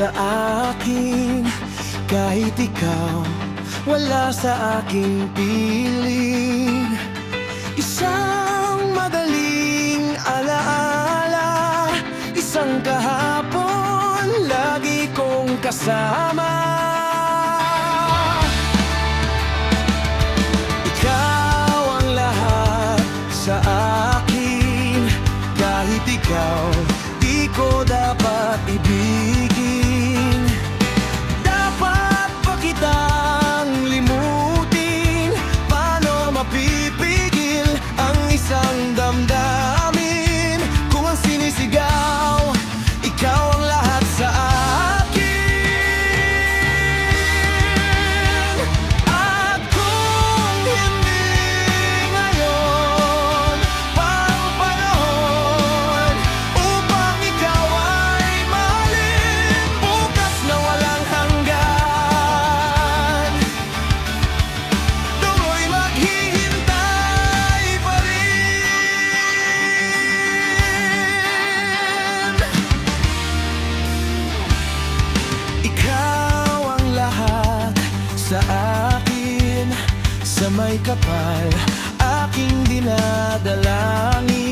Sa akin, kahit ikaw wala sa aking piling. Isang madaling alaala, isang kahapon lagi kong kasama. Ikaw ang lahat sa akin, kahit ikaw di ko dapat ibigin. Isang damdamin kung ang sinisigaw, ikaw ang lahat sa akin. At kung hindi ngayon pang panahon upang ikaw ay mahalin, bukas na walang hanggan, tuloy maghihintay pa rin. Sa akin, sa may kapal, aking dinadalangin.